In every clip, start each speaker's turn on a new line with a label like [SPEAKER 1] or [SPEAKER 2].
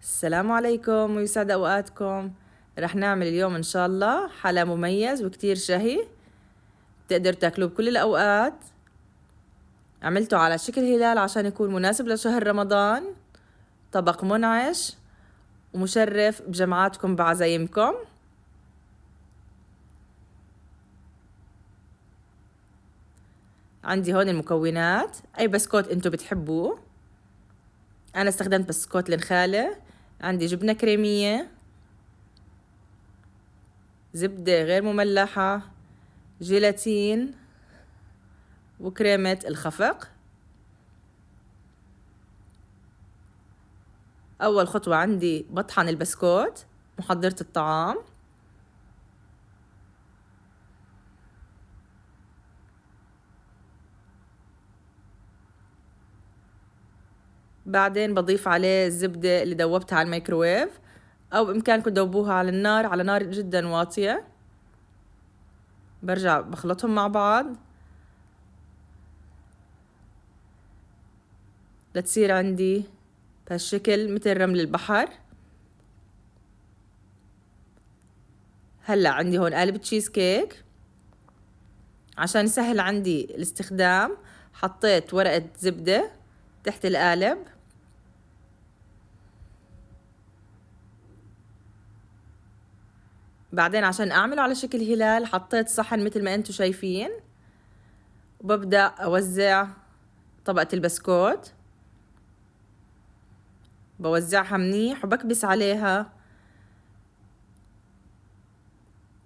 [SPEAKER 1] السلام عليكم ويسعد أوقاتكم. رح نعمل اليوم إن شاء الله حلا مميز وكتير شهي، تقدر تاكلوه بكل الأوقات. عملته على شكل هلال عشان يكون مناسب لشهر رمضان، طبق منعش ومشرف بجمعاتكم بعزايمكم. عندي هون المكونات، أي بسكوت انتو بتحبوه. أنا استخدمت بسكوت النخالة. عندي جبنة كريمية، زبدة غير مملحة، جيلاتين، وكريمة الخفق. أول خطوة عندي بطحن البسكوت، محضرة الطعام. بعدين بضيف عليه الزبدة اللي دوبتها على الميكروويف، أو بإمكانكم تدوبوها على النار، على نار جدا واطية. برجع بخلطهم مع بعض لتصير عندي بهالشكل مثل رمل البحر. هلأ عندي هون قالب تشيز كيك. عشان يسهل عندي الاستخدام حطيت ورقة زبدة تحت القالب. بعدين عشان أعمله على شكل هلال حطيت صحن مثل ما انتو شايفين، وببدأ أوزع طبقة البسكوت. بوزعها منيح وبكبس عليها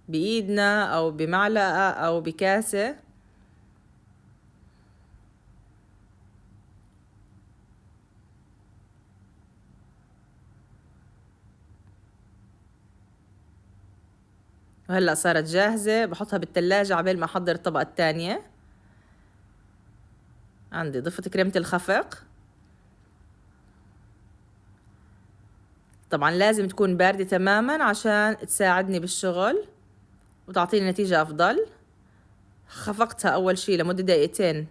[SPEAKER 1] بإيدنا أو بمعلقة أو بكاسة. وهلأ صارت جاهزة، بحطها بالتلاجة عبال ما أحضر الطبقة التانية. عندي ضفت كريمة الخفق، طبعا لازم تكون باردة تماما عشان تساعدني بالشغل وتعطيني نتيجة أفضل. خفقتها أول شي لمدة دقيقتين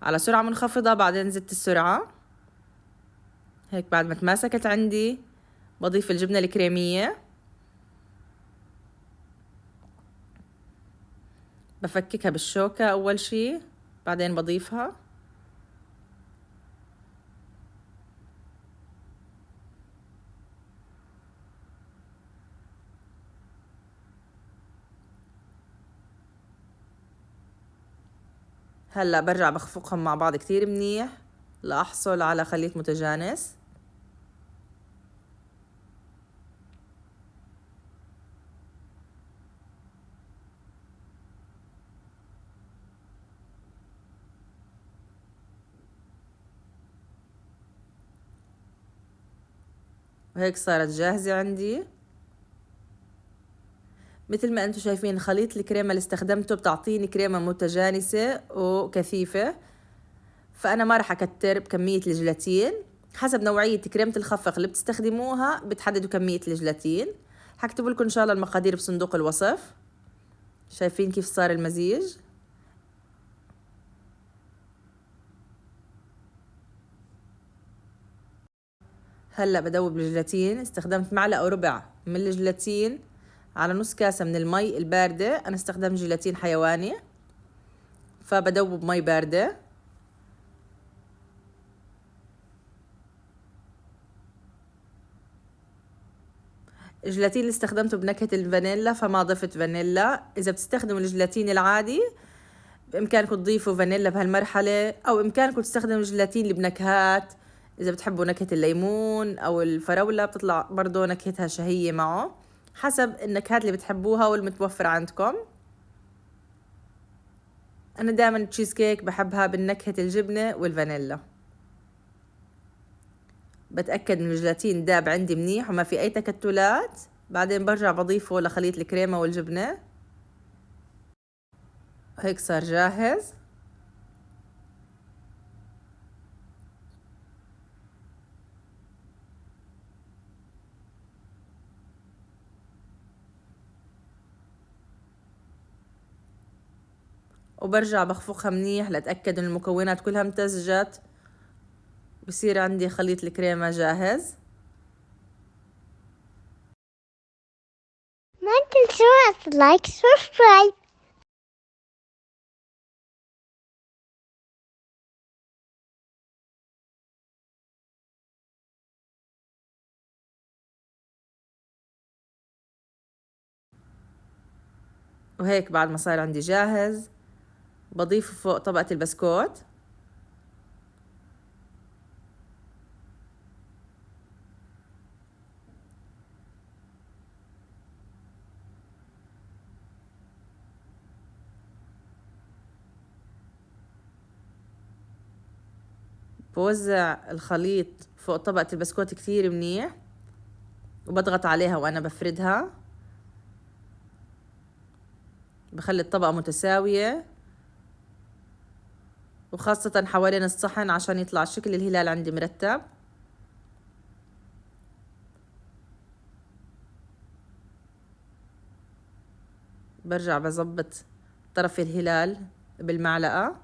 [SPEAKER 1] على سرعة منخفضة، بعدين زدت السرعة. هيك بعد ما تماسكت عندي بضيف الجبنة الكريمية، بفككها بالشوكة أول شي، بعدين بضيفها. هلأ برجع بخفقهم مع بعض كتير منيح لأحصل على خليط متجانس. وهيك صارت جاهزة عندي. مثل ما انتم شايفين خليط الكريمة اللي استخدمته بتعطيني كريمة متجانسة وكثيفة، فأنا ما رح أكتر بكمية الجيلاتين. حسب نوعية كريمة الخفق اللي بتستخدموها بتحددوا كمية الجيلاتين. هكتب لكم إن شاء الله المقادير بصندوق الوصف. شايفين كيف صار المزيج؟ هلأ بدوب الجيلاتين. استخدمت معلقة وربع من الجيلاتين على نص كاسة من المي الباردة. أنا استخدمت جيلاتين حيواني، فبدوب بمي باردة. الجيلاتين اللي استخدمته بنكهة الفانيلا فما ضفت فانيلا. إذا بتستخدموا الجيلاتين العادي بإمكانكم تضيفوا فانيلا بهالمرحلة، أو إمكانكم تستخدموا الجيلاتين اللي بنكهات. إذا بتحبوا نكهة الليمون أو الفراولة بتطلع برضو نكهتها شهية معه، حسب النكهات اللي بتحبوها والمتوفرة عندكم. أنا دائما التشيز كيك بحبها بالنكهة الجبنة والفانيلا. بتأكد إن الجيلاتين داب عندي منيح وما في أي تكتلات، بعدين برجع بضيفه لخليط الكريمة والجبنة. هيك صار جاهز. وبرجع بخفقها منيح لأتأكد إن المكونات كلها امتزجت، بصير عندي خليط الكريمة جاهز.
[SPEAKER 2] ما تنسوا لايك سبسكرايب.
[SPEAKER 1] وهيك بعد ما صار عندي جاهز بضيفه فوق طبقة البسكوت. بوزع الخليط فوق طبقة البسكوت كتير منيح، وبضغط عليها وأنا بفردها، بخلي الطبقة متساوية، وخاصة حوالين الصحن عشان يطلع شكل الهلال عندي مرتب. برجع بظبط طرف الهلال بالمعلقة،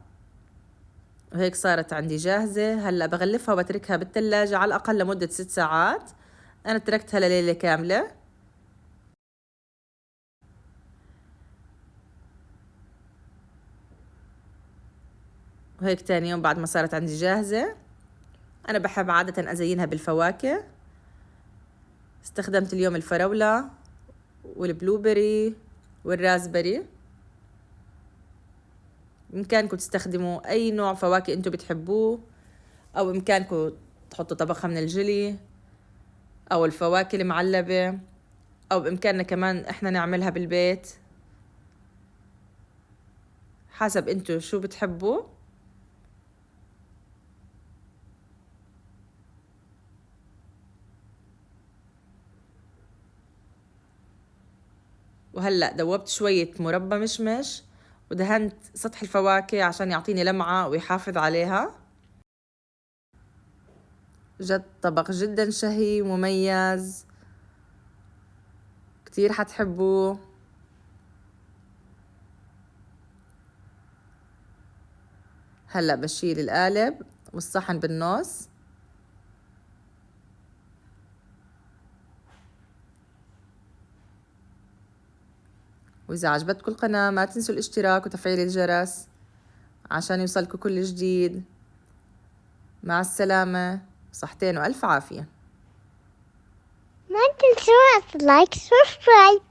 [SPEAKER 1] وهيك صارت عندي جاهزة. هلأ بغلفها وبتركها بالثلاجة على الأقل لمدة 6 ساعات. أنا تركتها لليلة كاملة. وهيك تاني يوم بعد ما صارت عندي جاهزة، أنا بحب عادة أزينها بالفواكه. استخدمت اليوم الفراولة والبلوبري والرازبري. بإمكانكم تستخدموا أي نوع فواكه أنتوا بتحبوه، أو بإمكانكم تحطوا طبقة من الجيلي أو الفواكه المعلبة، أو بإمكاننا كمان إحنا نعملها بالبيت، حسب أنتوا شو بتحبوا. وهلأ دوبت شوية مربى مشمش ودهنت سطح الفواكه عشان يعطيني لمعة ويحافظ عليها. جد طبق جدا شهي ومميز، كتير حتحبوه. هلأ بشيل القالب والصحن بالنص. وإذا عجبتكم القناة ما تنسوا الاشتراك وتفعيل الجرس عشان يوصلكم كل جديد. مع السلامة، صحتين وألف عافية.
[SPEAKER 2] ما تنسوا لايك سبسكرايب.